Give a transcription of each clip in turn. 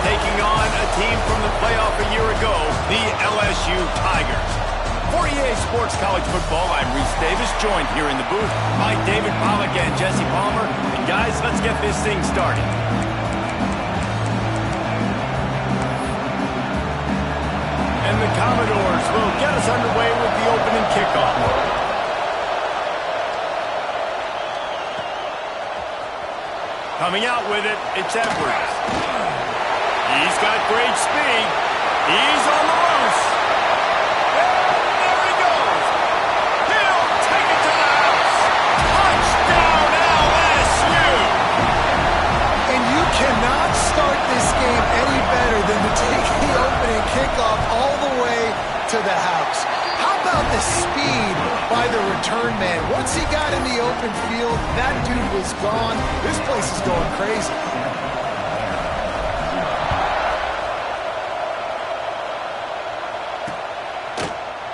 taking on a team from the playoff a year ago, the LSU Tigers. For EA Sports College Football, I'm Reese Davis, joined here in the booth by David Pollack and Jesse Palmer. And guys, let's get this thing started. And the Commodores will get us underway with the opening kickoff. Coming out with it, it's Edwards. He's got great speed. He's on the loose. And there he goes. He'll take it to the house. Touchdown, LSU. And you cannot start this game any better than to take the opening kickoff all the way to the house. How about the speed by the return man? Once he got in the open field, that dude was gone. This place is going crazy.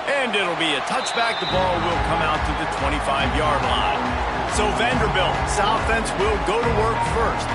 And it'll be a touchback. The ball will come out to the 25-yard line. So Vanderbilt's offense will go to work first.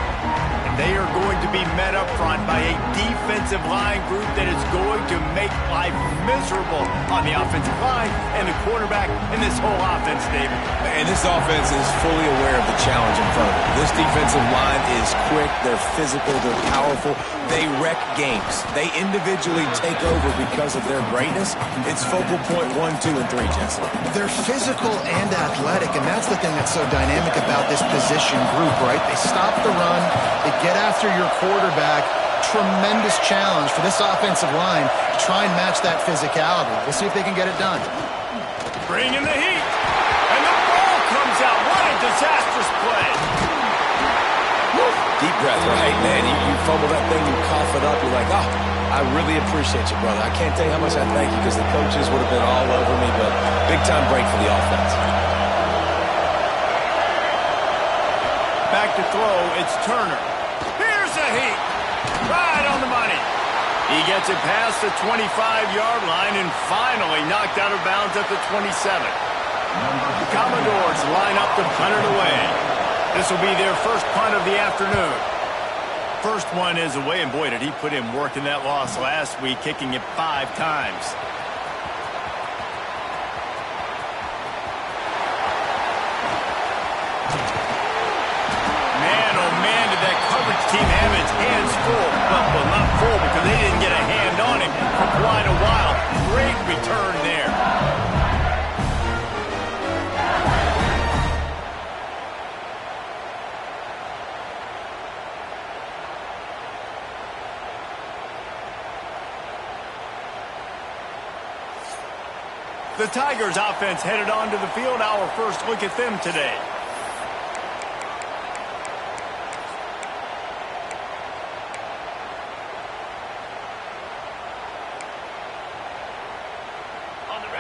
And they are going to be met up front by a defensive line group that is going to make life miserable on the offensive line and the quarterback in this whole offense, David. And this offense is fully aware of the challenge in front of them. This defensive line is quick, they're physical, they're powerful, they wreck games. They individually take over because of their greatness. It's focal point 1, 2, and 3, Jesse. They're physical and athletic, and that's the thing that's so dynamic about this position group, right? They stop the run, they get after your quarterback. Tremendous challenge for this offensive line to try and match that physicality. We'll see if they can get it done. Bring in the heat. And the ball comes out. What a disastrous play. Deep breath, right, man? You fumble that thing, you cough it up, you're like, oh, I really appreciate you, brother. I can't tell you how much I thank you because the coaches would have been all over me, but big-time break for the offense. Back to throw, it's Turner. Here's the heat. Right on the money. He gets it past the 25-yard line and finally knocked out of bounds at the 27. The Commodores line up to punt it away. This will be their first punt of the afternoon. First one is away, and boy, did he put in work in that loss last week, kicking it 5 times. Team have its hands full. Well, not full because they didn't get a hand on him for quite a while. Great return there. The Tigers offense headed onto the field. Our first look at them today.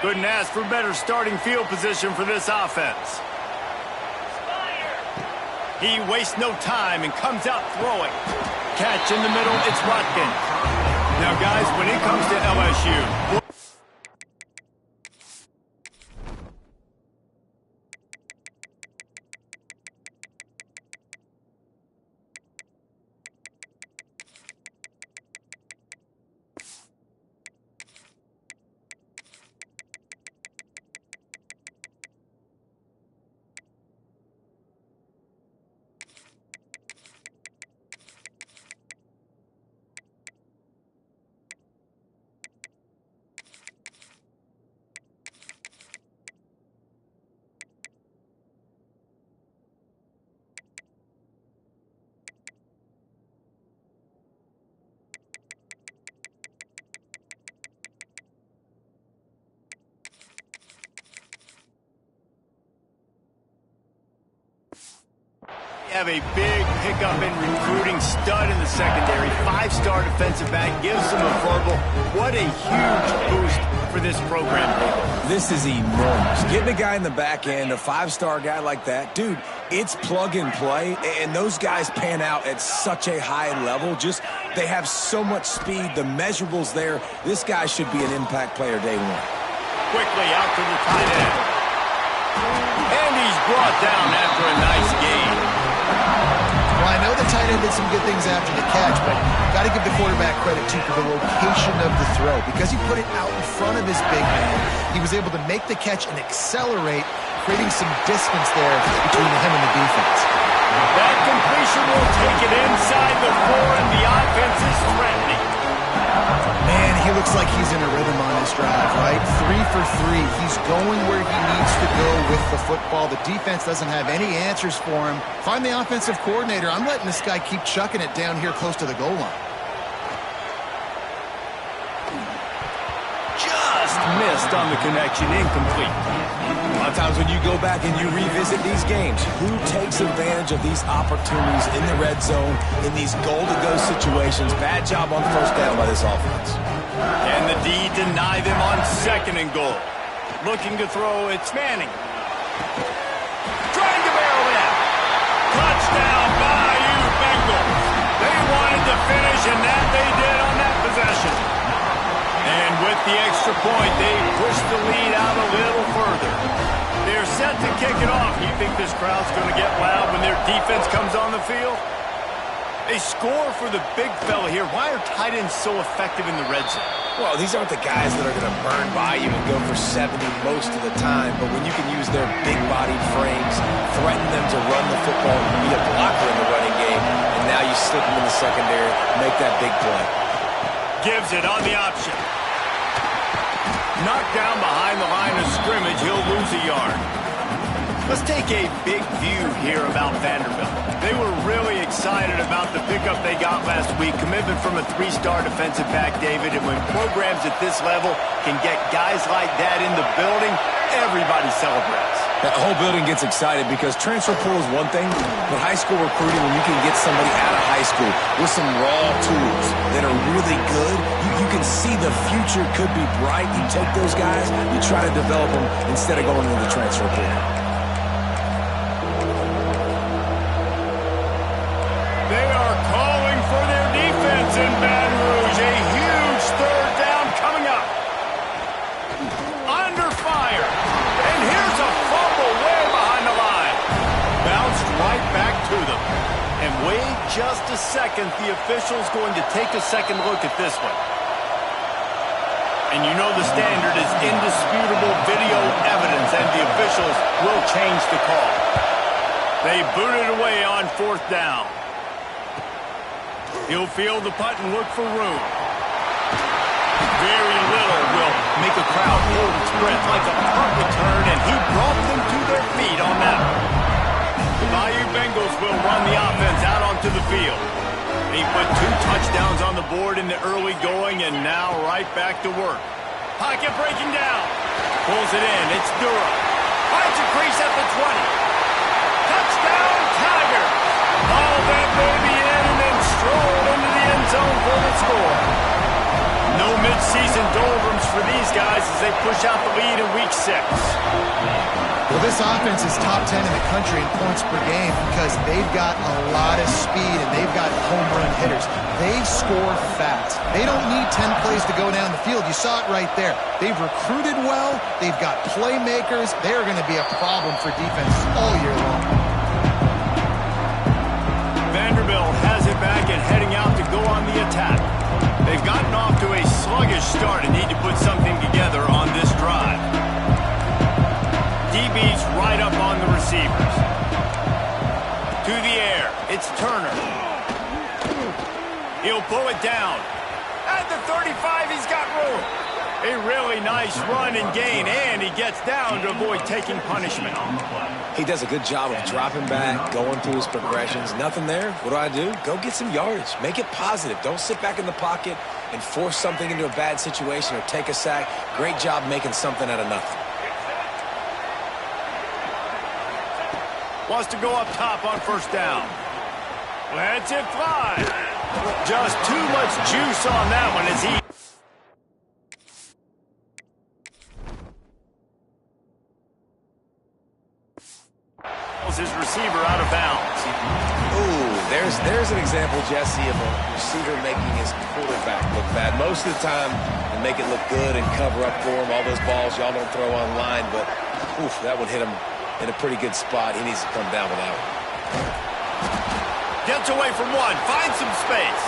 Couldn't ask for better starting field position for this offense. He wastes no time and comes out throwing. Catch in the middle, it's Watkins. Now, guys, when it comes to LSU... Have a big pickup in recruiting, stud in the secondary, 5-star defensive back, gives them a verbal. What a huge boost for this program. This is enormous. Getting a guy in the back end, a 5-star guy like that, dude, it's plug and play, and those guys pan out at such a high level. Just, they have so much speed, the measurables there. This guy should be an impact player day one. Quickly out to the tight end. And he's brought down after a nice game. Well, I know the tight end did some good things after the catch, but got to give the quarterback credit, too, for the location of the throw. Because he put it out in front of his big man, he was able to make the catch and accelerate, creating some distance there between him and the defense. That completion will take it inside the 4, and the offense is threatening. Man, he looks like he's in a rhythm on this drive, right? 3 for 3. He's going where he needs to go with the football. The defense doesn't have any answers for him. Find the offensive coordinator. I'm letting this guy keep chucking it down here close to the goal line. Just missed on the connection, incomplete. A lot of times when you go back and you revisit these games, who takes advantage of these opportunities in the red zone, in these goal-to-go situations? Bad job on first down by this offense. And the D deny them on 2nd and goal. Looking to throw, it's Manning. Trying to barrel in. Touchdown, Bayou Bengals. They wanted to finish, and that they did on that possession. And with the extra point, they push the lead out a little further. They're set to kick it off. You think this crowd's going to get loud when their defense comes on the field? They score for the big fella here. Why are tight ends so effective in the red zone? Well, these aren't the guys that are going to burn by you and go for 70 most of the time, but when you can use their big-bodied frames, threaten them to run the football, be a blocker in the running game, and now you slip them in the secondary, make that big play. Gives it on the option. Knocked down behind the line of scrimmage, he'll lose a yard. Let's take a big view here about Vanderbilt. They were really excited about the pickup they got last week. Commitment from a 3-star defensive back, David. And when programs at this level can get guys like that in the building, everybody celebrates. The whole building gets excited because transfer portal is one thing, but high school recruiting, when you can get somebody out of high school with some raw tools that are really good, you can see the future could be bright. You take those guys, you try to develop them instead of going into the transfer portal. They are calling for their defense in Baton Rouge. A huge 3rd down coming up. Under fire. And here's a fumble way behind the line. Bounced right back to them. And wait just a second. The official's going to take a second look at this one. And you know the standard is indisputable video evidence, and the officials will change the call. They boot it away on 4th down. He'll field the punt and look for room. Very little will make a crowd hold its breath like a punt return, and he brought them to their feet on that one. The Bayou Bengals will run the offense out onto the field. He put 2 touchdowns on the board in the early going, and now right back to work. Pocket breaking down. Pulls it in. It's Durham. Finds a crease at the 20. Touchdown, Tigers. All that baby in and then strolled into the end zone for the score. No midseason doldrums for these guys as they push out the lead in Week 6. Well, this offense is top 10 in the country in points per game because they've got a lot of speed and they've got home run hitters. They score fast. They don't need 10 plays to go down the field. You saw it right there. They've recruited well. They've got playmakers. They're going to be a problem for defenses all year long. Vanderbilt has it back and heading out to go on the attack. They've gotten off to a sluggish start and need to put something together on this drive. DB's right up on the receivers. To the air. It's Turner. He'll pull it down. At the 35, he's got room. A really nice run and gain, and he gets down to avoid taking punishment. He does a good job of dropping back, going through his progressions. Nothing there. What do? Go get some yardage. Make it positive. Don't sit back in the pocket and force something into a bad situation or take a sack. Great job making something out of nothing. Wants to go up top on 1st down. Lets it fly. Just too much juice on that one as he... his receiver out of bounds. Ooh, there's an example, Jesse, of a receiver making his quarterback look bad. Most of the time, they make it look good and cover up for him. All those balls y'all don't throw online, but oof, that would hit him in a pretty good spot. He needs to come down with that one. Gets away from one, finds some space.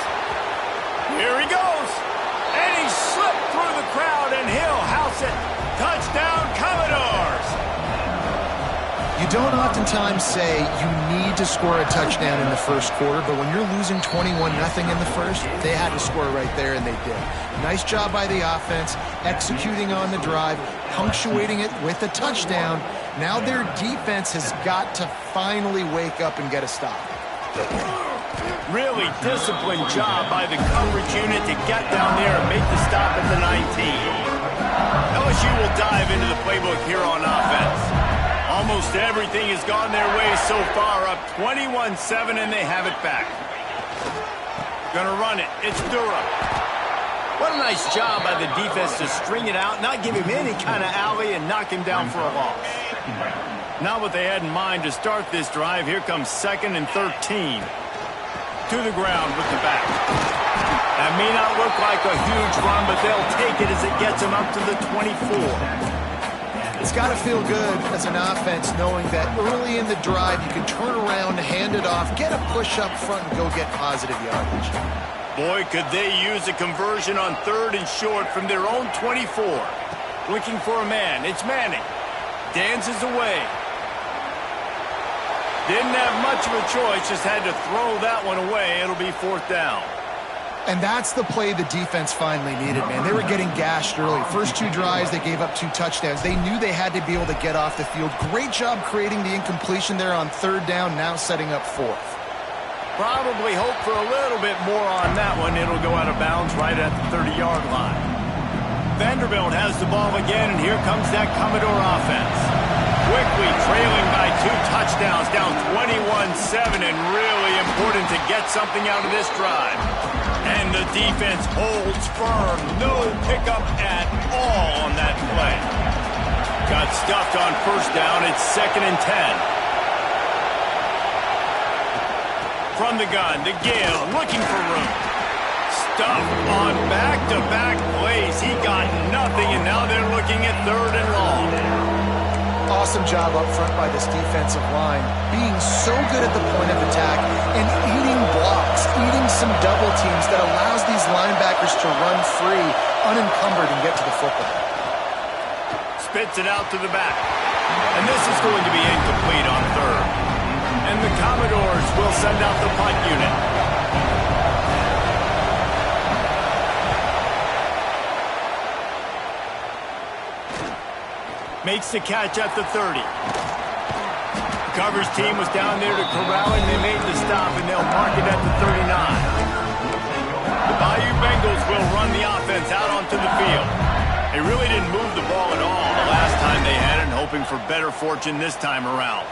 don't oftentimes say you need to score a touchdown in the first quarter, but when you're losing 21-0 in the first, they had to score right there, and they did. Nice job by the offense, executing on the drive, punctuating it with a touchdown. Now their defense has got to finally wake up and get a stop. Really disciplined job by the coverage unit to get down there and make the stop at the 19. LSU will dive into the playbook here on offense. Almost everything has gone their way so far, up 21-7, and they have it back. Gonna run it. It's Durham. What a nice job by the defense to string it out, not give him any kind of alley, and knock him down for a loss. Not what they had in mind to start this drive. Here comes 2nd and 13. To the ground with the back. That may not look like a huge run, but they'll take it as it gets them up to the 24. It's got to feel good as an offense knowing that early in the drive you can turn around, hand it off, get a push up front, and go get positive yardage. Boy, could they use a conversion on 3rd and short from their own 24. Looking for a man. It's Manning. Dances away. Didn't have much of a choice, just had to throw that one away. It'll be 4th down. And that's the play the defense finally needed, man. They were getting gashed early. First 2 drives, they gave up 2 touchdowns. They knew they had to be able to get off the field. Great job creating the incompletion there on 3rd down, now setting up 4th. Probably hope for a little bit more on that one. It'll go out of bounds right at the 30-yard line. Vanderbilt has the ball again, and here comes that Commodore offense. Quickly trailing by 2 touchdowns, down 21-7, and really important to get something out of this drive. And the defense holds firm. No pickup at all on that play. Got stuffed on 1st down. It's 2nd and 10. From the gun, to Gill, looking for room. Stuffed on back-to-back plays. He got nothing, and now they're looking at 3rd and long. Awesome job up front by this defensive line, being so good at the point of attack and eating blocks, eating some double teams that allows these linebackers to run free, unencumbered, and get to the football. Spits it out to the back. And this is going to be incomplete on 3rd. And the Commodores will send out the punt unit. Makes the catch at the 30. The coverage team was down there to corral him. They made the stop, and they'll mark it at the 39. The Bayou Bengals will run the offense out onto the field. They really didn't move the ball at all the last time they had it, hoping for better fortune this time around.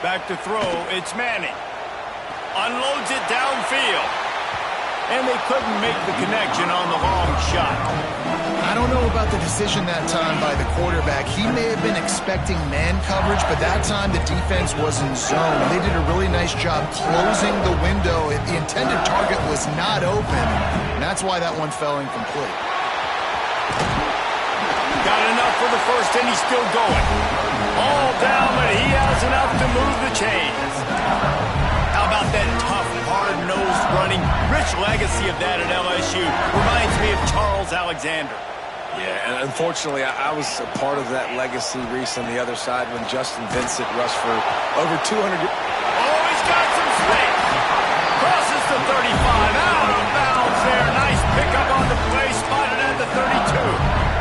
Back to throw, it's Manning. Unloads it downfield. And they couldn't make the connection on the long shot. I don't know about the decision that time by the quarterback. He may have been expecting man coverage, but that time the defense was in zone. They did a really nice job closing the window. The intended target was not open, and that's why that one fell incomplete. Got enough for the first, and he's still going. All down, but he has enough to move the chains. How about that tough, hard-nosed running? Rich legacy of that at LSU. Reminds me of Charles Alexander. Yeah, and unfortunately, I was a part of that legacy, Reese, on the other side when Justin Vincent rushed for over 200. Oh, he's got some space. Crosses the 35, out of bounds there. Nice pickup on the play, spotted at the 32.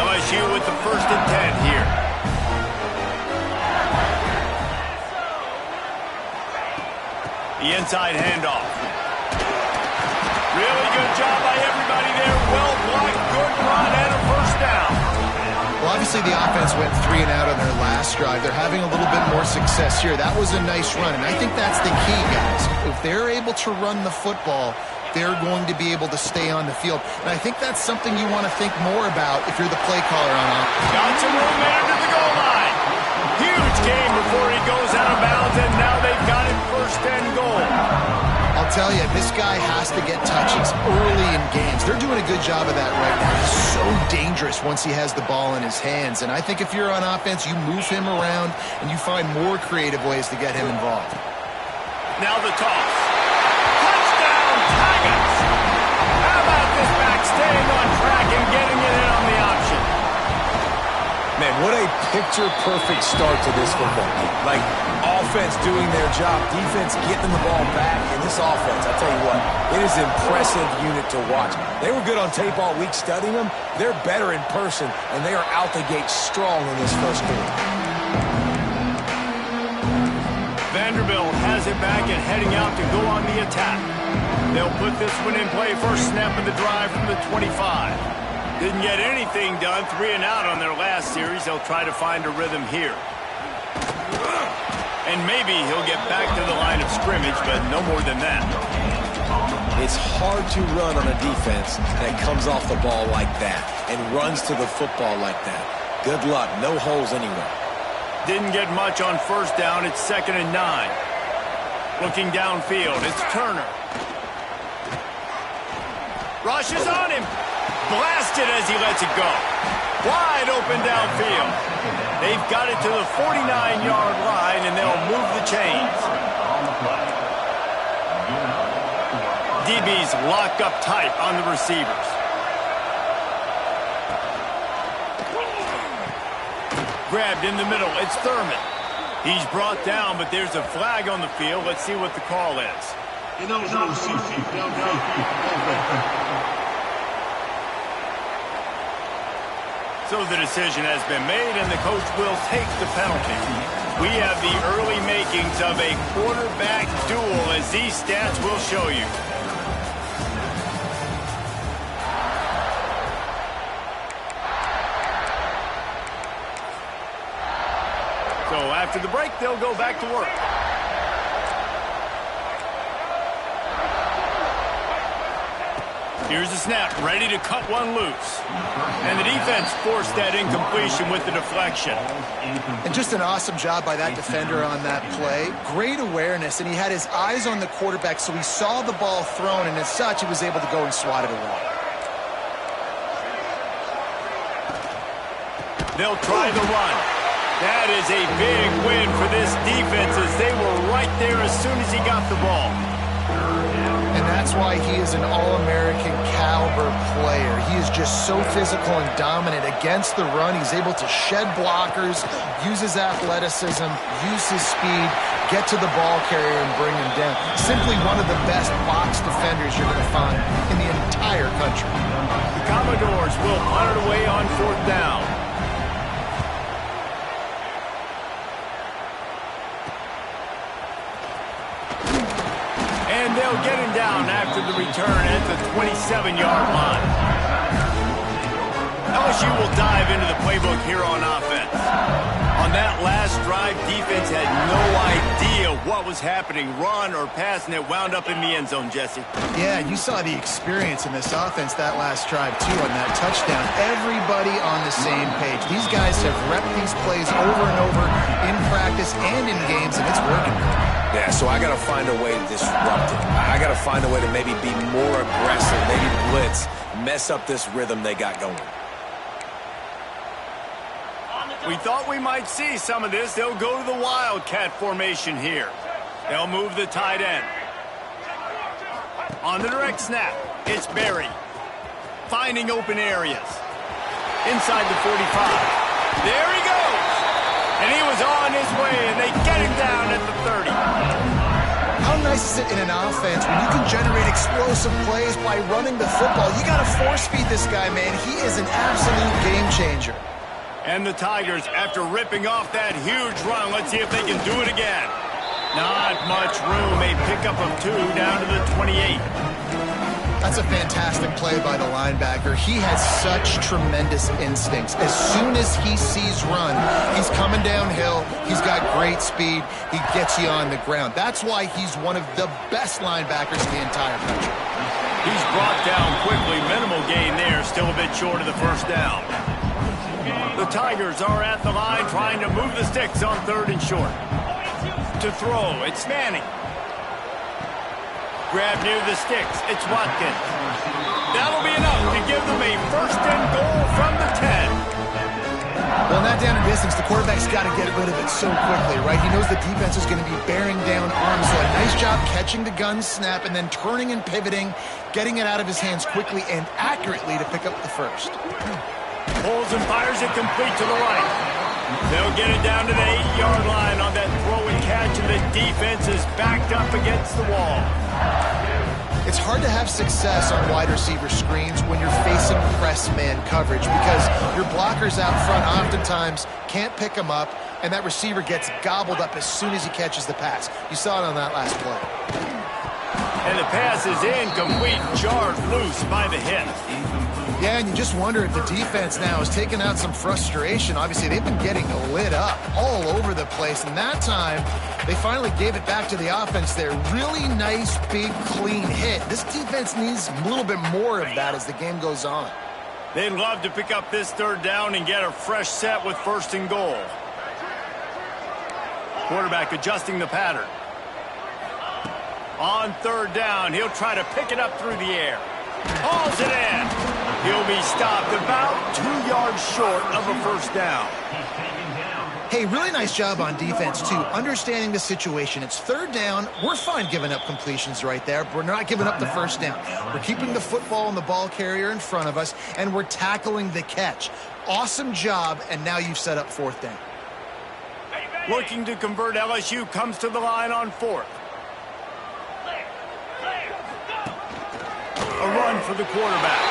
LSU with the 1st and 10 here. The inside handoff. Really good job by everybody there. Well blocked, good run, and a 1st down. Well, obviously the offense went 3 and out on their last drive. They're having a little bit more success here. That was a nice run, and I think that's the key, guys. If they're able to run the football, they're going to be able to stay on the field. And I think that's something you want to think more about if you're the play caller on offense. Got some room there to the goal line. Huge game before he goes out of bounds, and now they've got him 1st and goal. I'll tell you, this guy has to get touches early in games. They're doing a good job of that right now. He's so dangerous once he has the ball in his hands. And I think if you're on offense, you move him around and you find more creative ways to get him involved. Now the toss. Touchdown, Tigers! How about this back staying on track and getting it in on the option? Man, what a picture-perfect start to this football game. Like, offense doing their job, defense getting the ball back, and this offense, I'll tell you what, it is an impressive unit to watch. They were good on tape all week studying them. They're better in person, and they are out the gate strong in this first quarter. Vanderbilt has it back and heading out to go on the attack. They'll put this one in play first snap of the drive from the 25. Didn't get anything done, 3 and out on their last series. They'll try to find a rhythm here. And maybe he'll get back to the line of scrimmage, but no more than that. It's hard to run on a defense that comes off the ball like that and runs to the football like that. Good luck. No holes anywhere. Didn't get much on first down. It's 2nd and 9. Looking downfield, it's Turner. Rushes on him. Blasted as he lets it go. Wide open downfield. They've got it to the 49-yard line, and they'll move the chains. DB's locked up tight on the receivers. Grabbed in the middle. It's Thurman. He's brought down, but there's a flag on the field. Let's see what the call is. So the decision has been made, and the coach will take the penalty. We have the early makings of a quarterback duel, as these stats will show you. So after the break, they'll go back to work. Here's the snap, ready to cut one loose. And the defense forced that incompletion with the deflection. And just an awesome job by that defender on that play. Great awareness, and he had his eyes on the quarterback, so he saw the ball thrown, and as such, he was able to go and swat it away. They'll try the run. That is a big win for this defense, as they were right there as soon as he got the ball. And that's why he is an All-American caliber player. He is just so physical and dominant against the run. He's able to shed blockers, use his athleticism, use his speed, get to the ball carrier and bring him down. Simply one of the best box defenders you're going to find in the entire country. The Commodores will punt it away on 4th down. And they'll get him down after the return at the 27-yard line. LSU will dive into the playbook here on offense. On that last drive, defense had no idea what was happening, run or pass, and it wound up in the end zone, Jesse. Yeah, you saw the experience in this offense that last drive, too, on that touchdown. Everybody on the same page. These guys have repped these plays over and over in practice and in games, and it's working. Yeah, so I got to find a way to disrupt it. I got to find a way to maybe be more aggressive, maybe blitz, mess up this rhythm they got going. We thought we might see some of this. They'll go to the Wildcat formation here. They'll move the tight end. On the direct snap, it's Berry. Finding open areas. Inside the 45. There he goes. And he was on his way, and they get him down at the 30. How nice is it in an offense when you can generate explosive plays by running the football? You got to force feed this guy, man. He is an absolute game changer. And the Tigers, after ripping off that huge run, let's see if they can do it again. Not much room. A pickup of 2 down to the 28. That's a fantastic play by the linebacker. He has such tremendous instincts. As soon as he sees run, he's coming downhill. He's got great speed. He gets you on the ground. That's why he's one of the best linebackers in the entire country. He's brought down quickly. Minimal gain there. Still a bit short of the first down. The Tigers are at the line trying to move the sticks on 3rd and short. To throw, it's Manning. Grab near the sticks, it's Watkins. That'll be enough to give them a 1st and goal from the 10. Well, in that down and distance, distance, the quarterback's got to get rid of it so quickly, right? He knows the defense is going to be bearing down arms, so a nice job catching the gun snap and then turning and pivoting, getting it out of his hands quickly and accurately to pick up the first. Pulls and fires it complete to the right. They'll get it down to the 8-yard line on that throw and catch, and the defense is backed up against the wall. It's hard to have success on wide receiver screens when you're facing press man coverage because your blockers out front oftentimes can't pick them up, and that receiver gets gobbled up as soon as he catches the pass. You saw it on that last play. And the pass is incomplete, jarred loose by the hit. Yeah, and you just wonder if the defense now is taking out some frustration. Obviously, they've been getting lit up all over the place, and that time they finally gave it back to the offense there. Really nice, big, clean hit. This defense needs a little bit more of that as the game goes on. They'd love to pick up this third down and get a fresh set with 1st and goal. Quarterback adjusting the pattern. On 3rd down, he'll try to pick it up through the air. Hauls it in. He'll be stopped about 2 yards short of a 1st down. Hey, really nice job on defense, too, understanding the situation. It's 3rd down. We're fine giving up completions right there. We're not giving up the 1st down. We're keeping the football and the ball carrier in front of us, and we're tackling the catch. Awesome job, and now you've set up 4th down. Looking to convert, LSU comes to the line on 4th. A run for the quarterback.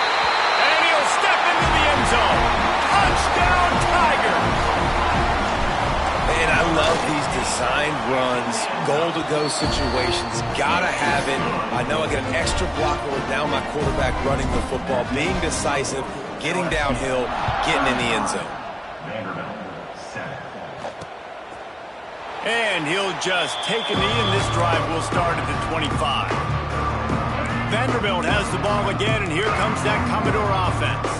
And he'll step into the end zone. Touchdown, Tigers! And I love these designed runs, goal-to-go situations. Gotta have it. I know I get an extra blocker with now my quarterback running the football, being decisive, getting downhill, getting in the end zone. And he'll just take a knee, and this drive will start at the 25. Vanderbilt has the ball again, and here comes that Commodore offense.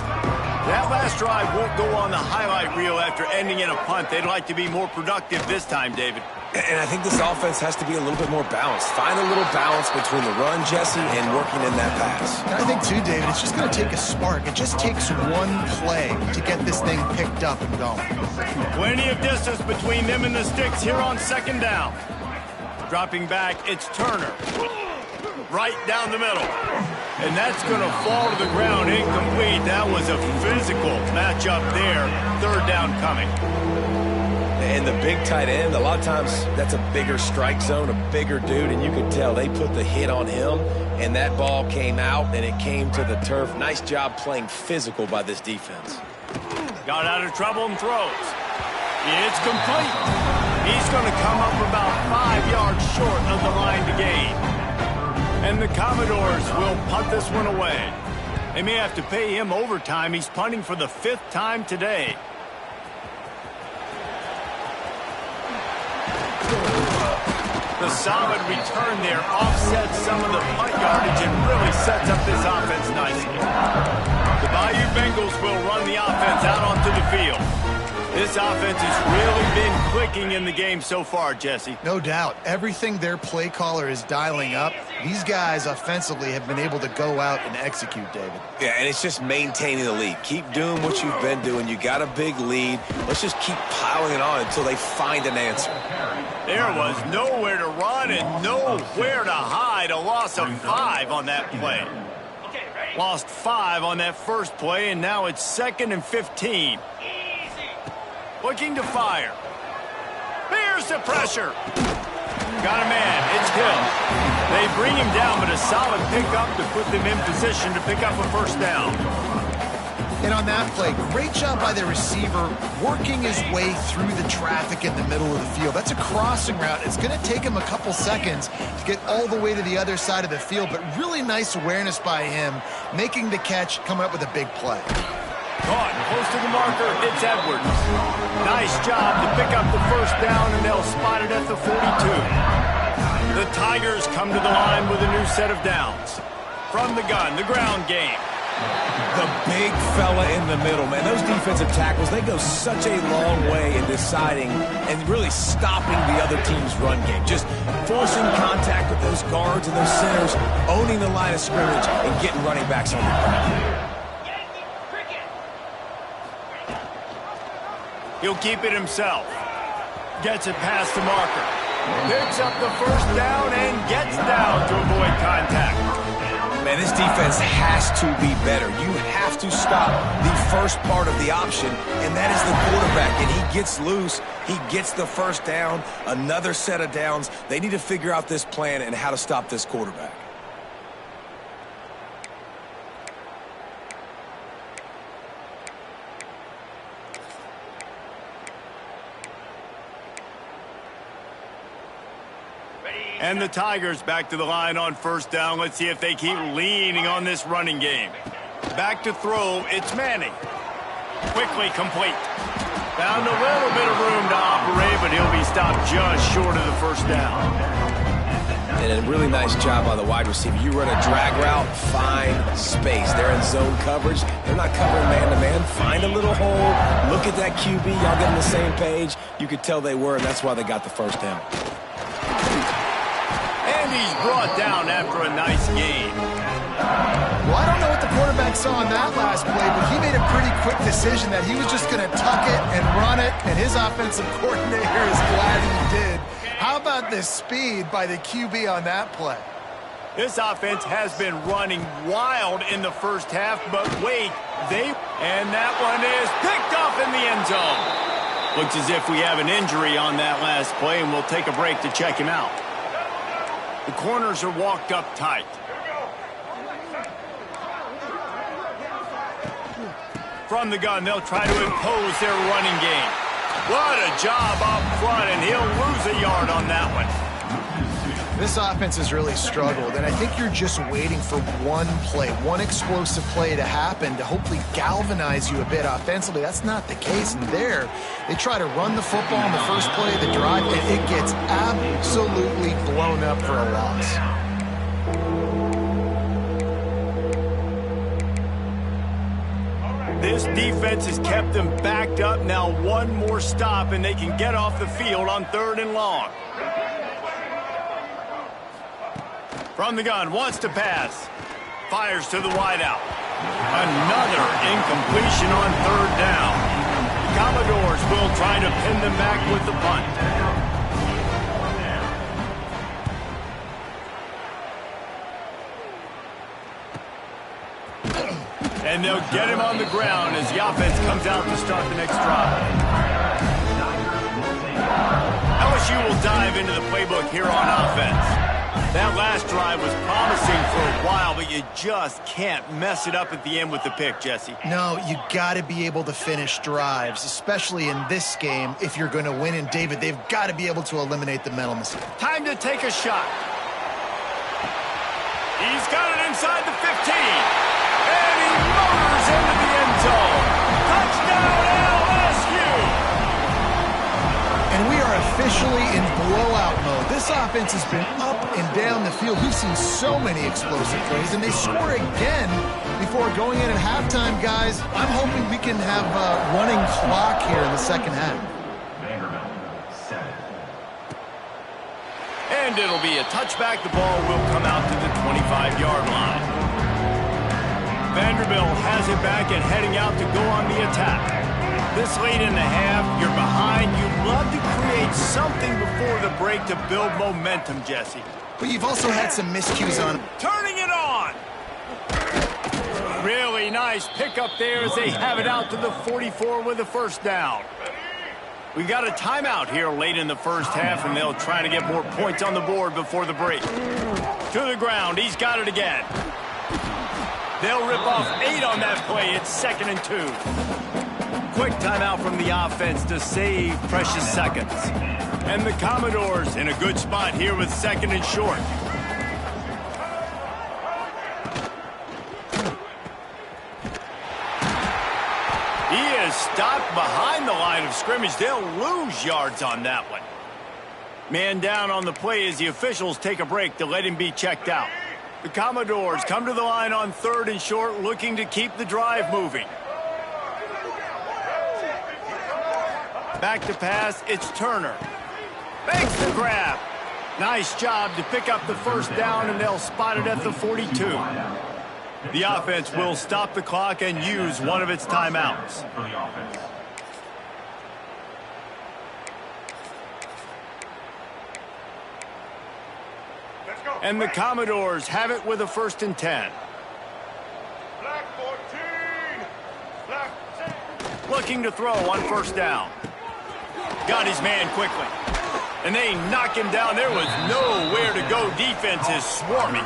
That last drive won't go on the highlight reel after ending in a punt. They'd like to be more productive this time, David. And I think this offense has to be a little bit more balanced. Find a little balance between the run, Jesse, and working in that pass. And I think, too, David, it's just going to take a spark. It just takes one play to get this thing picked up and going. Plenty of distance between them and the sticks here on 2nd down. Dropping back, it's Turner. Right down the middle. And that's going to fall to the ground incomplete. That was a physical matchup there. 3rd down coming. And the big tight end, a lot of times that's a bigger strike zone, a bigger dude, and you could tell they put the hit on him, and that ball came out, and it came to the turf. Nice job playing physical by this defense. Got out of trouble and throws. It's complete. He's going to come up about 5 yards short of the line to gain. And the Commodores will punt this one away. They may have to pay him overtime. He's punting for the 5th time today. The solid return there offsets some of the punt yardage and really sets up this offense nicely. The Bayou Bengals will run the offense out onto the field. This offense has really been clicking in the game so far, Jesse. No doubt. Everything their play caller is dialing up, these guys offensively have been able to go out and execute, David. Yeah, and it's just maintaining the lead. Keep doing what you've been doing. You got a big lead. Let's just keep piling it on until they find an answer. There was nowhere to run and nowhere to hide. A loss of 5 on that play. Lost 5 on that first play, and now it's 2nd and 15. Looking to fire. Here's the pressure. Got a man. It's Hill. They bring him down, but a solid pickup to put them in position to pick up a 1st down. And on that play, great job by the receiver working his way through the traffic in the middle of the field. That's a crossing route. It's going to take him a couple seconds to get all the way to the other side of the field, but really nice awareness by him, making the catch, coming up with a big play. Caught close to the marker, it's Edwards. Nice job to pick up the 1st down, and they'll spot it at the 42. The Tigers come to the line with a new set of downs. From the gun, the ground game. The big fella in the middle, man. Those defensive tackles, they go such a long way in deciding and really stopping the other team's run game. Just forcing contact with those guards and those centers, owning the line of scrimmage, and getting running backs on the ground. He'll keep it himself. Gets it past the marker. Picks up the first down and gets down to avoid contact. Man, this defense has to be better. You have to stop the first part of the option, and that is the quarterback. And he gets loose. He gets the first down, another set of downs. They need to figure out this plan and how to stop this quarterback. And the Tigers back to the line on first down. Let's see if they keep leaning on this running game. Back to throw, it's Manning. Quickly complete. Found a little bit of room to operate, but he'll be stopped just short of the first down. And a really nice job by the wide receiver. You run a drag route, find space. They're in zone coverage. They're not covering man-to-man. Find a little hole. Look at that QB. Y'all get on the same page. You could tell they were, and that's why they got the first down. And he's brought down after a nice gain. Well, I don't know what the quarterback saw in that last play, but he made a pretty quick decision that he was just going to tuck it and run it, and his offensive coordinator is glad he did. How about the speed by the QB on that play? This offense has been running wild in the first half, but wait, and that one is picked off in the end zone. Looks as if we have an injury on that last play, and we'll take a break to check him out. The corners are walked up tight. From the gun, they'll try to impose their running game. What a job up front, and he'll lose a yard on that one. This offense has really struggled, and I think you're just waiting for one play, one explosive play to happen to hopefully galvanize you a bit offensively. That's not the case. And there, they try to run the football on the first play of the drive, and it gets absolutely blown up for a loss. This defense has kept them backed up. Now one more stop, and they can get off the field on 3rd and long. From the gun, wants to pass. Fires to the wideout. Another incompletion on 3rd down. The Commodores will try to pin them back with the punt. And they'll get him on the ground as the offense comes out to start the next drive. LSU will dive into the playbook here on offense. That last drive was promising for a while, but you just can't mess it up at the end with the pick, Jesse. No, you got to be able to finish drives, especially in this game. If you're going to win, and David, they've got to be able to eliminate the mental mistake. Time to take a shot. He's got it inside the 15. And he motors into the end zone. Touchdown, LSU! And we are officially in blowout mode. This offense has been up and down the field. We've seen so many explosive plays, and they score again before going in at halftime, guys. I'm hoping we can have a running clock here in the second half. And it'll be a touchback. The ball will come out to the 25-yard line. Vanderbilt has it back and heading out to go on the attack. This late in the half, you're behind. You'd love to create something before the break to build momentum, Jesse. But you've also had some miscues on. Turning it on. Really nice pickup there as they have it out to the 44 with the first down. We've got a timeout here late in the first half, and they'll try to get more points on the board before the break. To the ground. He's got it again. They'll rip off 8 on that play. It's 2nd and 2. Quick timeout from the offense to save precious seconds. And the Commodores in a good spot here with 2nd and short. He is stopped behind the line of scrimmage. They'll lose yards on that one. Man down on the play as the officials take a break to let him be checked out. The Commodores come to the line on 3rd and short, looking to keep the drive moving. Back to pass, it's Turner. Makes the grab. Nice job to pick up the first down, and they'll spot it at the 42. The offense will stop the clock and use one of its timeouts. And the Commodores have it with a 1st and 10. Looking to throw on 1st down. Got his man quickly. And they knock him down. There was nowhere to go. Defense is swarming.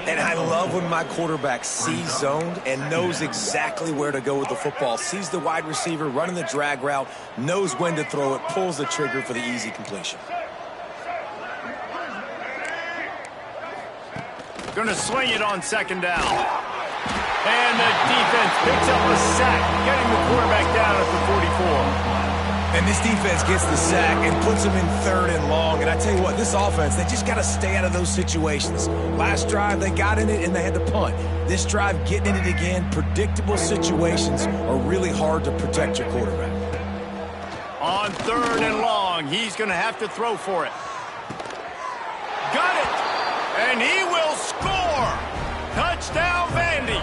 And I love when my quarterback sees zoned and knows exactly where to go with the football. Sees the wide receiver running the drag route, knows when to throw it, pulls the trigger for the easy completion. Going to swing it on 2nd down. And the defense picks up a sack, getting the quarterback down at the 44. And this defense gets the sack and puts them in 3rd and long. And I tell you what, this offense, they just got to stay out of those situations. Last drive, they got in it and they had to punt. This drive, getting in it again, predictable situations are really hard to protect your quarterback. On 3rd and long, he's going to have to throw for it. Got it! And he will score! Touchdown, Vandy!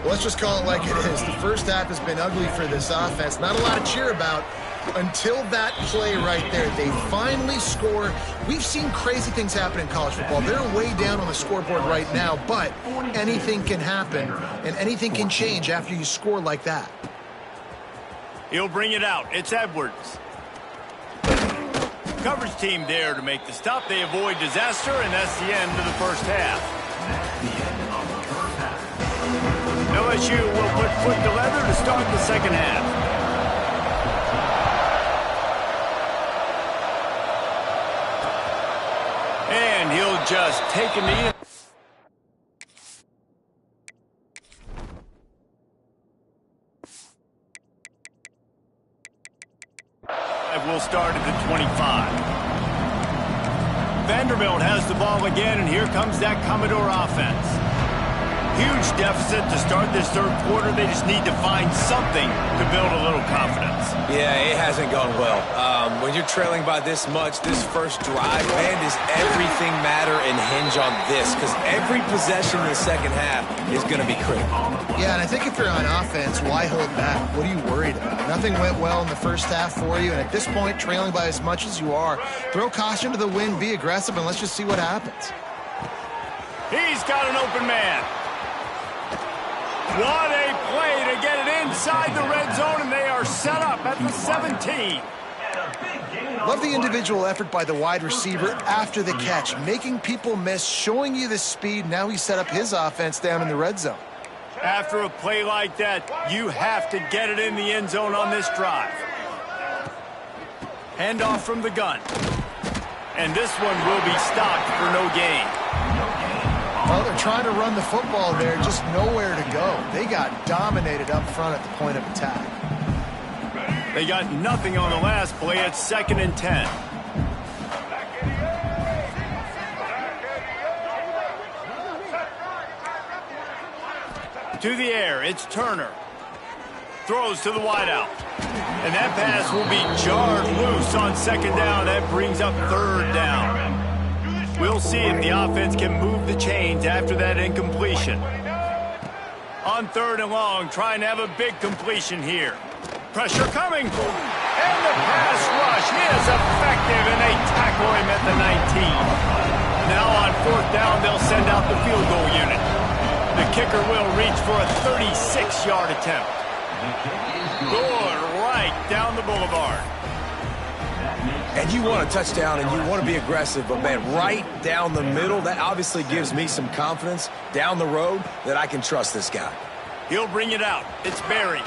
Let's just call it like it is. The first half has been ugly for this offense. Not a lot to cheer about until that play right there. They finally score. We've seen crazy things happen in college football. They're way down on the scoreboard right now, but anything can happen, and anything can change after you score like that. He'll bring it out. It's Edwards. Coverage team there to make the stop. They avoid disaster, and that's the end of the first half. LSU will put foot to leather to start the second half. And he'll just take a knee. Will start at the 25. Vanderbilt has the ball again, and here comes that Commodore offense. Huge deficit to start this 3rd quarter. They just need to find something to build a little confidence. Yeah, it hasn't gone well. When you're trailing by this much, this first drive, man, does everything matter and hinge on this? Because every possession in the second half is going to be critical. Yeah, and I think if you're on offense, why hold back? What are you worried about? Nothing went well in the first half for you, and at this point, trailing by as much as you are, throw caution to the wind, be aggressive, and let's just see what happens. He's got an open man. What a play to get it inside the red zone, and they are set up at the 17. Love the individual effort by the wide receiver after the catch, making people miss, showing you the speed. Now he set up his offense down in the red zone. After a play like that, you have to get it in the end zone on this drive. Handoff from the gun. And this one will be stopped for no gain. Well, they're trying to run the football there, just nowhere to go. They got dominated up front at the point of attack. They got nothing on the last play. It's 2nd and 10. To the air, it's Turner. Throws to the wideout. And that pass will be jarred loose on 2nd down. That brings up 3rd down. We'll see if the offense can move the chains after that incompletion. On 3rd and long, trying to have a big completion here. Pressure coming. And the pass rush is effective, and they tackle him at the 19. Now on 4th down, they'll send out the field goal unit. The kicker will reach for a 36-yard attempt. Good right down the boulevard. And you want a touchdown and you want to be aggressive, but man, right down the middle, that obviously gives me some confidence down the road that I can trust this guy. He'll bring it out. It's Barry.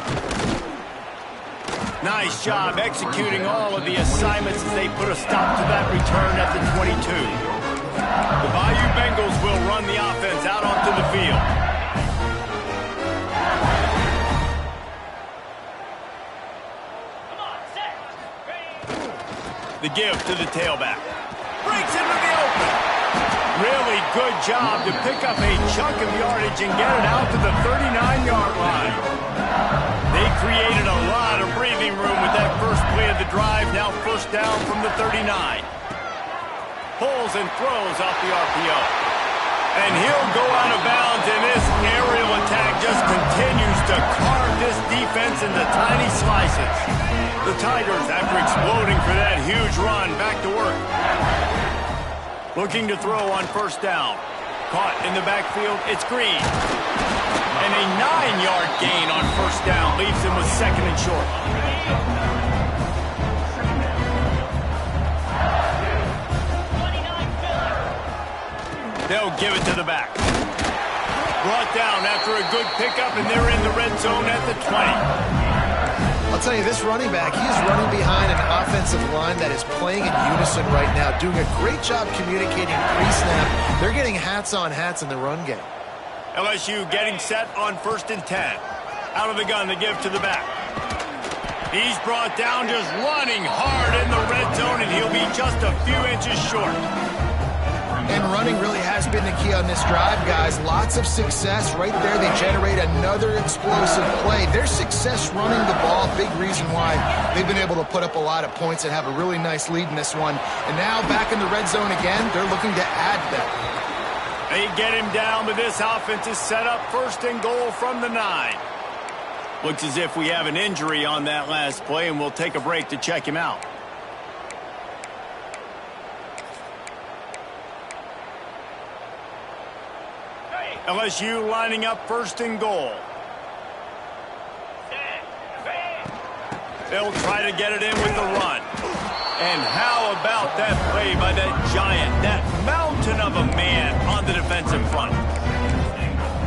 Nice job executing all of the assignments as they put a stop to that return at the 22. The Bayou Bengals will run the offense out onto the field. The give to the tailback. Breaks into the open. Really good job to pick up a chunk of yardage and get it out to the 39-yard line. They created a lot of breathing room with that first play of the drive. Now 1st down from the 39. Pulls and throws off the RPO. And he'll go out of bounds, and this aerial attack just continues to carve this defense into tiny slices. The Tigers, after exploding for that huge run, back to work. Looking to throw on first down. Caught in the backfield, it's Green. And a 9-yard gain on first down leaves him with second and short. They'll give it to the back. Brought down after a good pickup, and they're in the red zone at the 20. I'll tell you, this running back, he is running behind an offensive line that is playing in unison right now, doing a great job communicating pre-snap. They're getting hats on hats in the run game. LSU getting set on 1st and 10. Out of the gun, they give to the back. He's brought down, just running hard in the red zone, and he'll be just a few inches short. And running really has been the key on this drive, guys. Lots of success right there. They generate another explosive play. Their success running the ball, big reason why they've been able to put up a lot of points and have a really nice lead in this one. And now back in the red zone again, they're looking to add that. They get him down, but this offense is set up 1st and goal from the 9. Looks as if we have an injury on that last play, and we'll take a break to check him out. LSU lining up 1st and goal. They'll try to get it in with the run. And how about that play by that giant, that mountain of a man on the defensive front?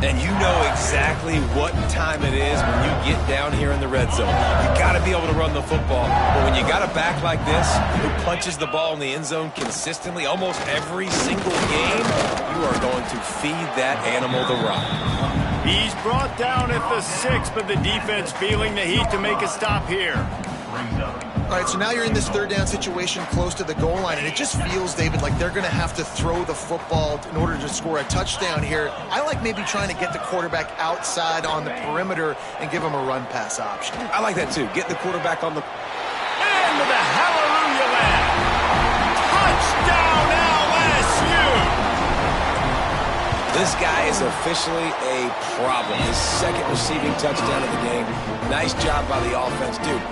And you know exactly what time it is when you get down here in the red zone. You got to be able to run the football. But when you got a back like this who punches the ball in the end zone consistently almost every single game, you are going to feed that animal the rock. He's brought down at the 6, but the defense feeling the heat to make a stop here. All right, so now you're in this 3rd down situation close to the goal line, and it just feels, David, like they're going to have to throw the football in order to score a touchdown here. I like maybe trying to get the quarterback outside on the perimeter and give him a run-pass option. I like that, too. Get the quarterback on the... And with a hallelujah land. Touchdown LSU! This guy is officially a problem. His 2nd receiving touchdown of the game. Nice job by the offense, dude.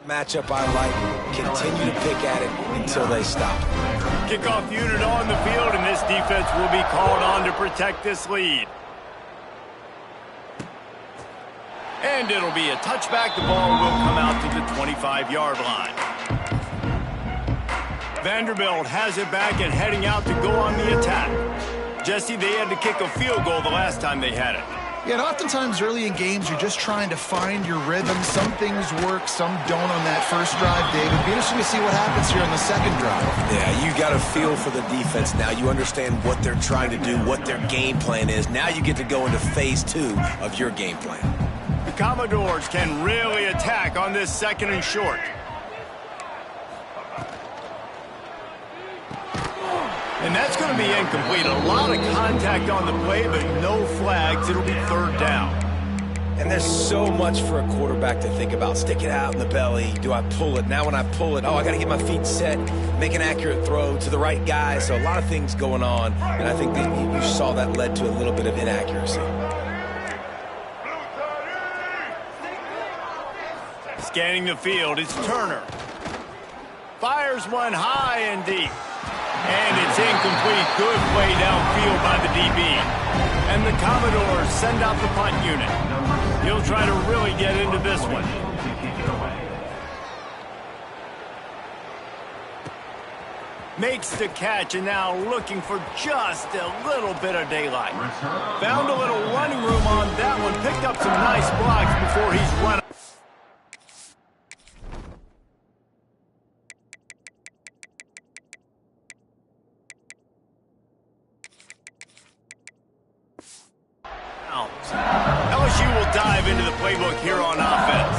Matchup I like. Continue to pick at it until they stop. Kickoff unit on the field, and this defense will be called on to protect this lead. And it'll be a touchback. The ball will come out to the 25-yard line. Vanderbilt has it back and heading out to go on the attack. Jesse, they had to kick a field goal the last time they had it. Yeah, and oftentimes early in games, you're just trying to find your rhythm. Some things work, some don't on that first drive, David. It'll be interesting to see what happens here on the second drive. Yeah, you got a feel for the defense now. You understand what they're trying to do, what their game plan is. Now you get to go into phase 2 of your game plan. The Commodores can really attack on this second and short. And that's going to be incomplete. A lot of contact on the play, but no flags. It'll be third down. And there's so much for a quarterback to think about. Stick it out in the belly. Do I pull it? Now when I pull it, I got to get my feet set, make an accurate throw to the right guy. So a lot of things going on, and I think that you saw that led to a little bit of inaccuracy. Scanning the field, it's Turner. Fires one high and deep. And it's incomplete. Good play downfield by the DB. And the Commodores send out the punt unit. He'll try to really get into this one. Makes the catch and now looking for just a little bit of daylight. Found a little running room on that one. Picked up some nice blocks before he's run. LSU will dive into the playbook here on offense.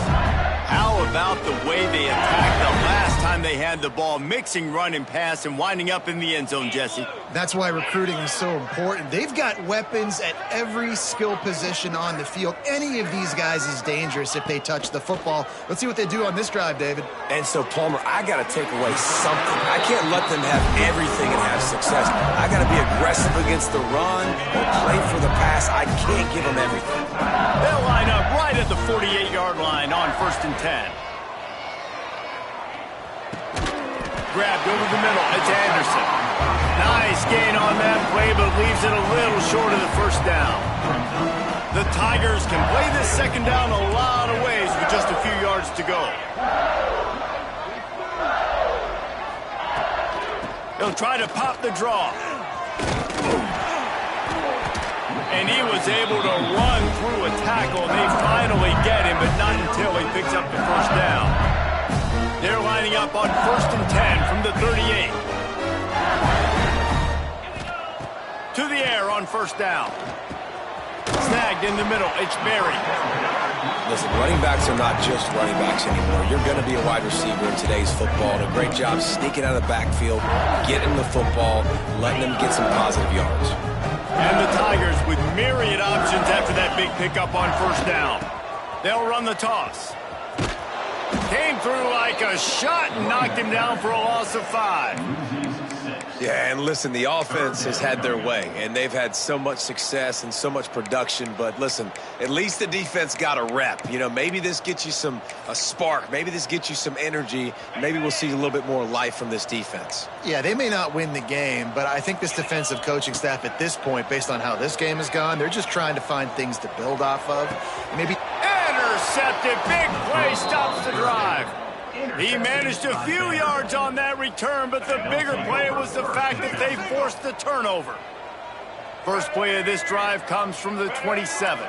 How about the way they attacked the last time they had the ball, mixing run and pass and winding up in the end zone, Jesse? That's why recruiting is so important. They've got weapons at every skill position on the field. Any of these guys is dangerous if they touch the football. Let's see what they do on this drive, David. And so, Palmer, I got to take away something. I can't let them have everything and have success. I got to be aggressive against the run or play for the pass. I can't give them everything. They'll line up right at the 48-yard line on 1st and 10. Grabbed over the middle. It's Anderson. Nice gain on that play, but leaves it a little short of the first down. The Tigers can play this second down a lot of ways with just a few yards to go. He'll try to pop the draw. And he was able to run through a tackle. They finally get him, but not until he picks up the first down. They're lining up on 1st and 10 from the 38. To the air on first down. Snagged in the middle. It's Berry. Listen, running backs are not just running backs anymore. You're going to be a wide receiver in today's football. And a great job sneaking out of the backfield, getting the football, letting them get some positive yards. And the Tigers with myriad options after that big pickup on first down. They'll run the toss. Came through like a shot and knocked him down for a loss of 5. Yeah, and listen, the offense has had their way, and they've had so much success and so much production. But listen, at least the defense got a rep. You know, maybe this gets you a spark. Maybe this gets you some energy. Maybe we'll see a little bit more life from this defense. Yeah, they may not win the game, but I think this defensive coaching staff at this point, based on how this game has gone, they're just trying to find things to build off of. Maybe intercepted. Big play stops the drive. He managed a few yards on that return, but the bigger play was the fact that they forced the turnover. First play of this drive comes from the 27.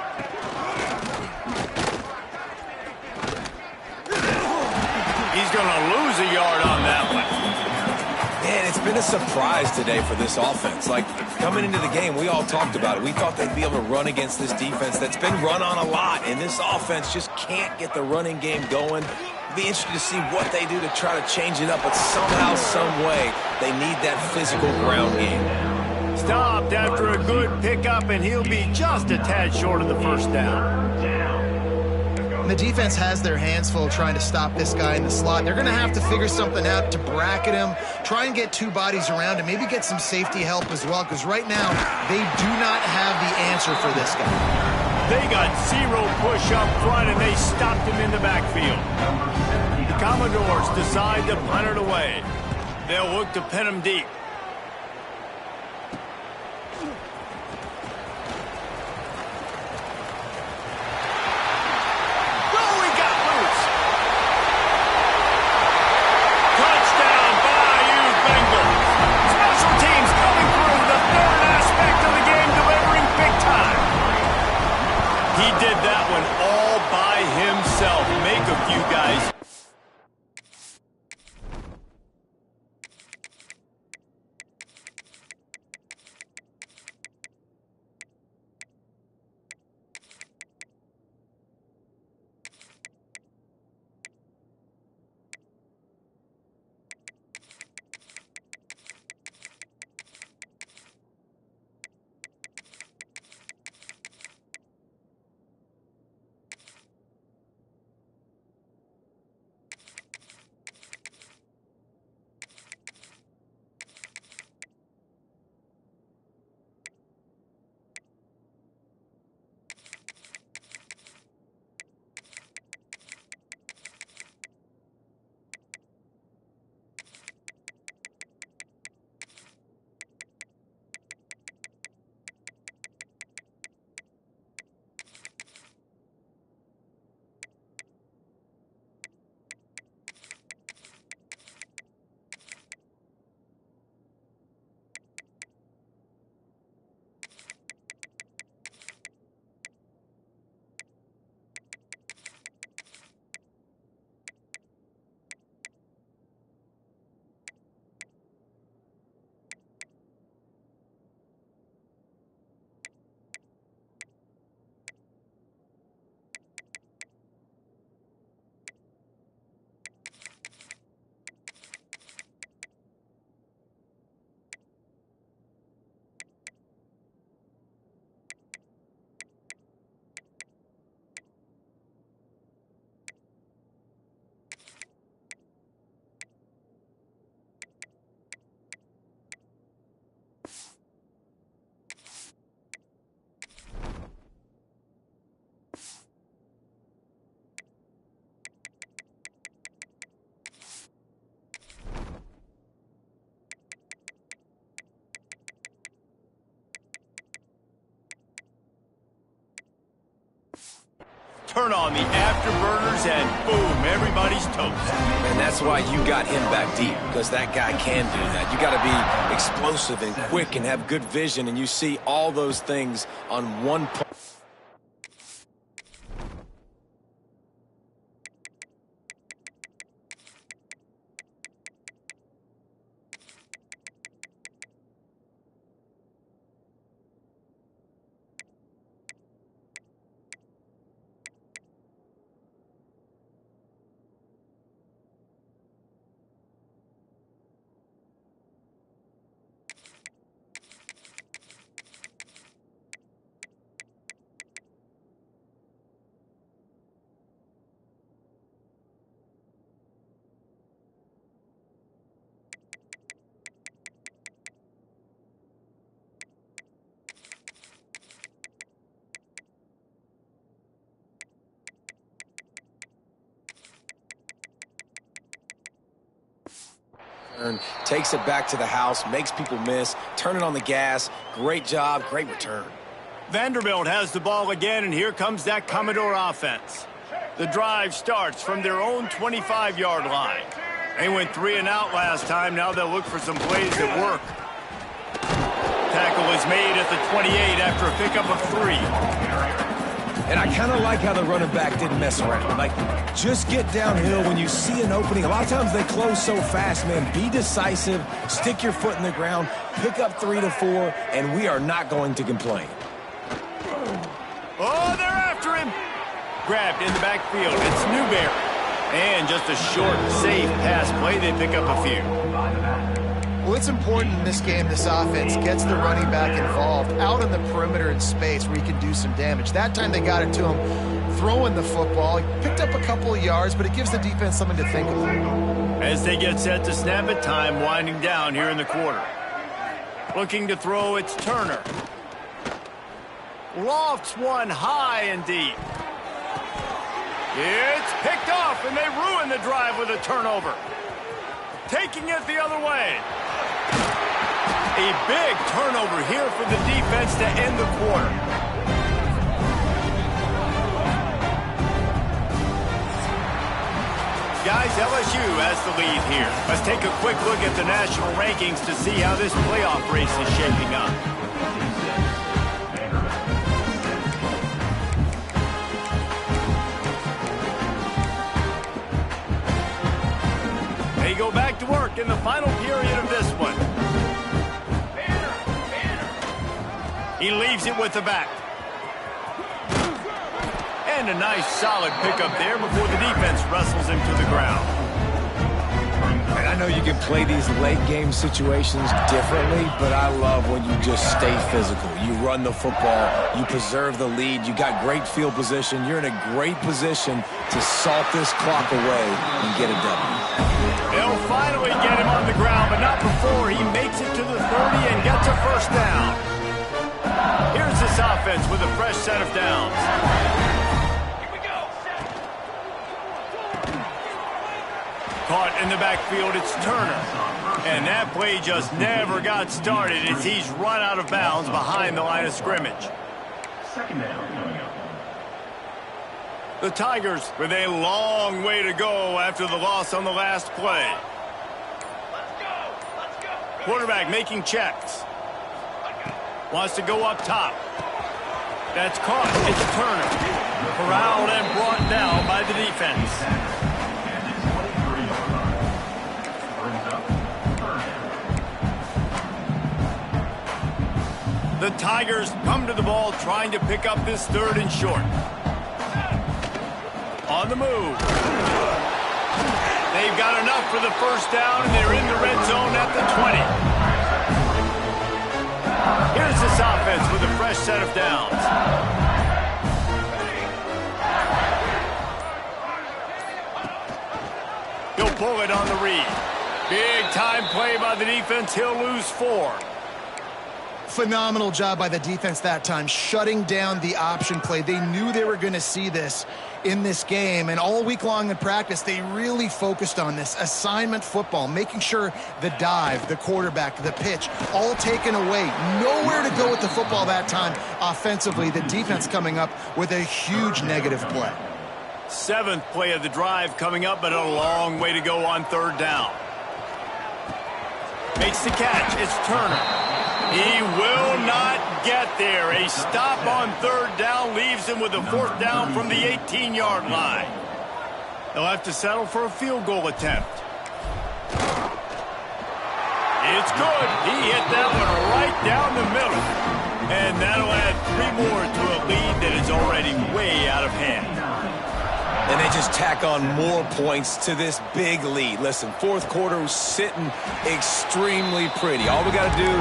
He's going to lose a yard on that one. Man, it's been a surprise today for this offense. Like, coming into the game, we all talked about it. We thought they'd be able to run against this defense that's been run on a lot, and this offense just can't get the running game going. Be interested to see what they do to try to change it up, but somehow, some way, they need that physical ground game. Stopped after a good pickup, and he'll be just a tad short of the first down. And the defense has their hands full trying to stop this guy in the slot. They're going to have to figure something out to bracket him, try and get two bodies around him, maybe get some safety help as well, because right now they do not have the answer for this guy. They got zero push up front, and they stopped him in the backfield. The Commodores decide to punt it away. They'll look to pin him deep. with you guys. Turn on the afterburners and boom, everybody's toast. And that's why you got him back deep, because that guy can do that. You got to be explosive and quick and have good vision, and you see all those things on one point. Takes it back to the house, makes people miss, turning on the gas. Great job, great return. Vanderbilt has the ball again, and here comes that Commodore offense. The drive starts from their own 25-yard line. They went 3 and out last time. Now they'll look for some plays that work. Tackle is made at the 28 after a pickup of 3. And I kind of like how the running back didn't mess around. Like, just get downhill when you see an opening. A lot of times they close so fast, man. Be decisive, stick your foot in the ground, pick up 3 to 4, and we are not going to complain. Oh, they're after him. Grabbed in the backfield. It's Newberry. And just a short, safe pass play. They pick up a few. Well, it's important in this game this offense gets the running back involved out on the perimeter in space where he can do some damage. That time they got it to him throwing the football. He picked up a couple of yards, but it gives the defense something to think about. As they get set to snap it, time winding down here in the quarter. Looking to throw, it's Turner. Lofts one high and deep. It's picked off, and they ruin the drive with a turnover. Taking it the other way. A big turnover here for the defense to end the quarter. Guys, LSU has the lead here. Let's take a quick look at the national rankings to see how this playoff race is shaping up. They go back to work in the final period of this one. He leaves it with the back. And a nice solid pickup there before the defense wrestles him to the ground. And I know you can play these late game situations differently, but I love when you just stay physical. You run the football, you preserve the lead, you got great field position, you're in a great position to salt this clock away and get a W. They'll finally get him on the ground, but not before he makes it to the 30 and gets a first down. Here's this offense with a fresh set of downs. Caught in the backfield, it's Turner. And that play just never got started as he's run out of bounds behind the line of scrimmage. Second down. The Tigers with a long way to go after the loss on the last play. Quarterback making checks. Wants to go up top. That's caught. It's Turner. Corralled and brought down by the defense. The Tigers come to the ball trying to pick up this 3rd and short. On the move. They've got enough for the first down, and they're in the red zone at the 20. Here's this offense with a fresh set of downs. He'll pull it on the read. Big time play by the defense. He'll lose 4. Phenomenal job by the defense that time, shutting down the option play. They knew they were going to see this in this game, and all week long in practice, they really focused on this assignment football, making sure the dive, the quarterback, the pitch, all taken away. Nowhere to go with the football that time offensively. The defense coming up with a huge negative play. 7th play of the drive coming up, but a long way to go on 3rd down. Makes the catch. It's Turner. He will not get there. A stop on 3rd down leaves him with a 4th down from the 18-yard line. They'll have to settle for a field goal attempt. It's good. He hit that one right down the middle. And that'll add 3 more to a lead that is already way out of hand. And they just tack on more points to this big lead. Listen, 4th quarter was sitting extremely pretty. All we got to do,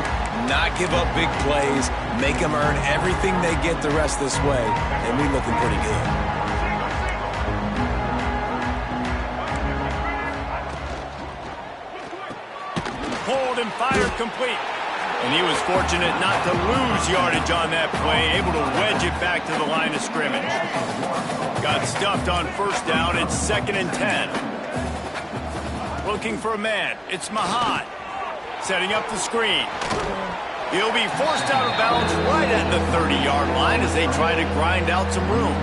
not give up big plays, make them earn everything they get the rest this way, and we looking pretty good. Hold and fire complete. And he was fortunate not to lose yardage on that play, able to wedge it back to the line of scrimmage. Got stuffed on 1st down. It's 2nd and 10. Looking for a man. It's Mahad. Setting up the screen. He'll be forced out of bounds right at the 30-yard line as they try to grind out some room.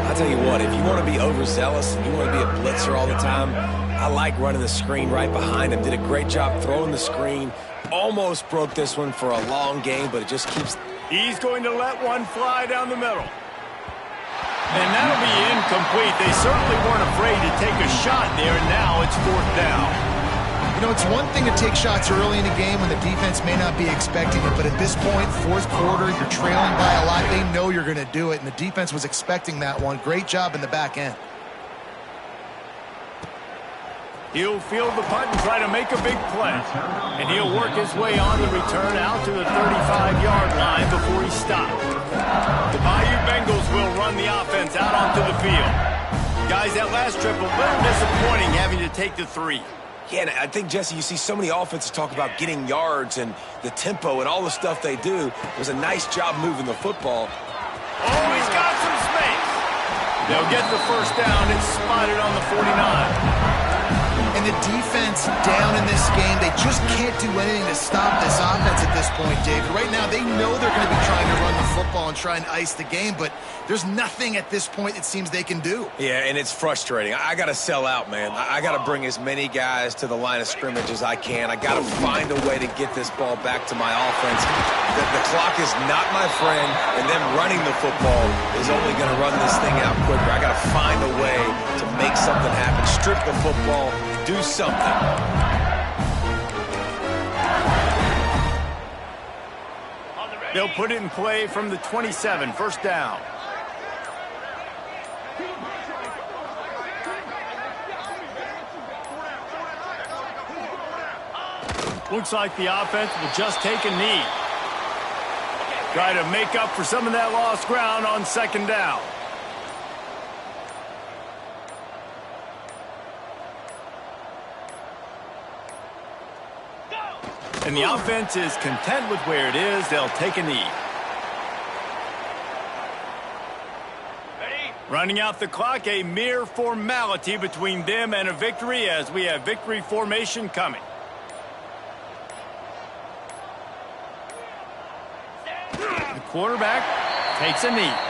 I'll tell you what, if you want to be overzealous and you want to be a blitzer all the time, I like running the screen right behind him. Did a great job throwing the screen. Almost broke this one for a long game, but it just keeps... He's going to let one fly down the middle. And that'll be incomplete. They certainly weren't afraid to take a shot there, and now it's 4th down. You know, it's one thing to take shots early in a game when the defense may not be expecting it, but at this point, 4th quarter, you're trailing by a lot. They know you're going to do it, and the defense was expecting that one. Great job in the back end. He'll field the punt and try to make a big play. And he'll work his way on the return out to the 35-yard line before he stopped. The Bayou Bengals will run the offense out onto the field. Guys, that last trip a little disappointing having to take the 3. Yeah, and I think, Jesse, you see so many offenses talk about getting yards and the tempo and all the stuff they do. It was a nice job moving the football. Oh, he's got some space. They'll get the first down. It's spotted on the 49. And the defense down in this game, they just can't do anything to stop this offense at this point, Dave. Right now, they know they're going to be trying to run the football and try and ice the game, but there's nothing at this point it seems they can do. Yeah, and it's frustrating. I got to sell out, man. I got to bring as many guys to the line of scrimmage as I can. I got to find a way to get this ball back to my offense. The clock is not my friend, and them running the football is only going to run this thing out quicker. I got to find a way to make something happen. strip the football, do something. They'll put it in play from the 27, first down. Looks like the offense will just take a knee. Try to make up for some of that lost ground on second down. And the offense is content with where it is. They'll take a knee. Running out the clock, a mere formality between them and a victory as we have victory formation coming. The quarterback takes a knee.